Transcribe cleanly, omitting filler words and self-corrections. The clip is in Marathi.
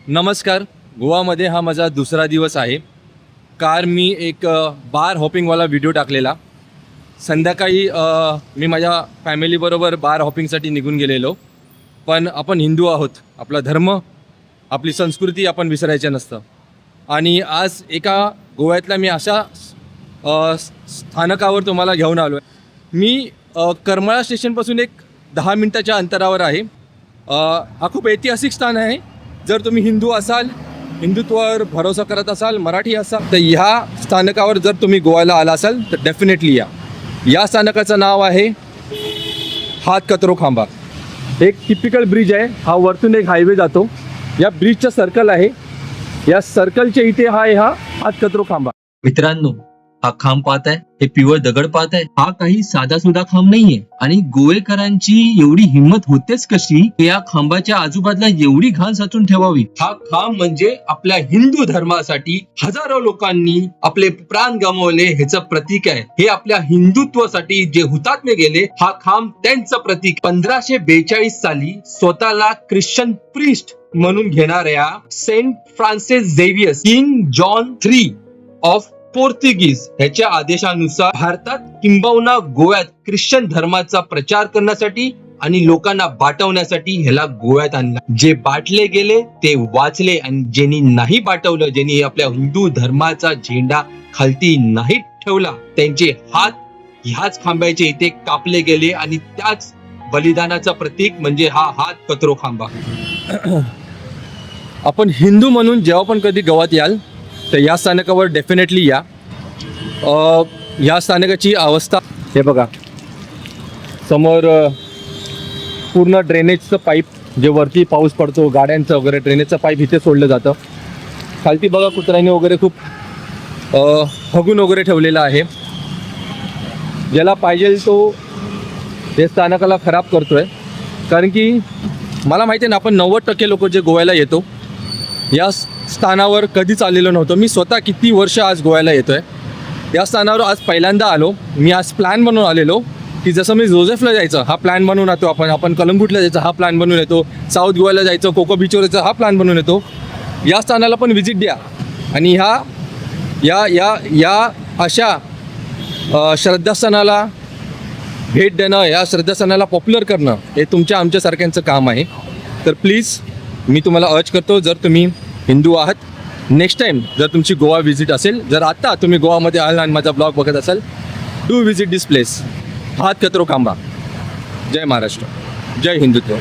नमस्कार. गोवामध्ये हा माझा दुसरा दिवस आहे. कार मी एक बार हॉपिंगवाला व्हिडिओ टाकलेला. संध्याकाळी मी माझ्या फॅमिलीबरोबर बार हॉपिंगसाठी निघून गेलेलो. पण आपण हिंदू आहोत, आपला धर्म आपली संस्कृती आपण विसरायचं नसतं. आणि आज एका गोव्यातल्या मी अशा स्थानकावर तुम्हाला घेऊन आलो आहे. मी करमाळा स्टेशनपासून एक 10 मिनटाच्या अंतरावर आहे. हा खूप ऐतिहासिक स्थान आहे. जर तुम्ही हिंदू असाल, हिंदुत्वावर भरोसा करत असाल, मराठी असाल, तर ह्या स्थानकावर जर तुम्ही गोव्याला आला असाल तर डेफिनेटली या स्थानकाचं नाव आहे हात कचरो खांबा. एक टिपिकल ब्रिज आहे. हा वरतून एक हायवे जातो. या ब्रिजचं सर्कल आहे. या सर्कलच्या इथे हा हात कचरो खांबा. मित्रांनो, हा खांब पाहताय, हे प्युअर दगड पाहताय. हा काही साधा सुधा खांब नाहीये. आणि गोवेकरांची एवढी हिंमत होतेच कशी की या खांबाच्या आजूबाजूला एवढी घाण साचून ठेवावी. हा खांब म्हणजे आपल्या हिंदू धर्मासाठी हजारो लोकांनी आपले प्राण गमावले ह्याचं प्रतीक आहे. हे आपल्या हिंदुत्वासाठी जे हुतात्मे गेले, हा खांब त्यांचं प्रतीक. 1542 साली स्वतःला ख्रिश्चन प्रिस्ट म्हणून घेणाऱ्या saint Francis Xavier king John III of Portuguese ह्याच्या आदेशानुसार भारतात किंबहुना गोव्यात ख्रिश्चन धर्माचा प्रचार करण्यासाठी आणि लोकांना बाटवण्यासाठी ह्याला गोव्यात आणला. जे बाटले गेले ते वाचले, आणि ज्यांनी नाही बाटवलं, ज्यांनी आपल्या हिंदू धर्माचा झेंडा खालती नाही ठेवला, त्यांचे हात ह्याच खांबाच्या इथे कापले गेले. आणि त्याच बलिदानाचं प्रतीक म्हणजे हा हात कचरो खांबा. आपण हिंदू म्हणून जेव्हा पण कधी गोव्यात याल तर या स्थानकावर डेफिनेटली या. या स्थानकाची अवस्था हे बघा. समोर पूर्ण ड्रेनेजचं पाईप, जे वरती पाऊस पडतो गाड्यांचं वगैरे, ड्रेनेजचं पाईप इथे सोडलं जातं. खालती बघा कुत्र्याने वगैरे खूप हगून वगैरे ठेवलेलं आहे. ज्याला पाहिजे तो या स्थानकाला खराब करतोय. कारण की मला माहिती आहे ना, आपण 90% लोक जे गोव्याला येतो या स्थानावर कधीच आलेलो नव्हतो. मी स्वतः किती वर्ष आज गोव्याला येतोय. या स्थानावर आज पहिल्यांदा आलो. मी आज प्लॅन बनवून आलेलो की जसं मी जोसेफला जायचं हा प्लॅन बनवून येतो, आपण कलंगूटला जायचं हा प्लॅन बनवून येतो, साऊथ गोव्याला जायचं, कोको बीचवर जायचं हा प्लॅन बनवून येतो. या स्थानाला पण व्हिजिट द्या. आणि या अशा श्रद्धास्थानाला भेट देणं, या श्रद्धास्थानाला पॉप्युलर करणं हे तुमच्या आमच्यासारख्यांचं काम आहे. तर प्लीज मी तुम्हाला अर्ज करतो, जर तुम्ही हिंदू आहात, नेक्स्ट टाईम जर तुमची गोवा व्हिजिट असेल, जर आता तुम्ही गोवामध्ये आला आणि माझा ब्लॉग बघत असाल, डू व्हिजिट दिस प्लेस, हात कचरो खांबा. जय महाराष्ट्र, जय हिंदुत्व.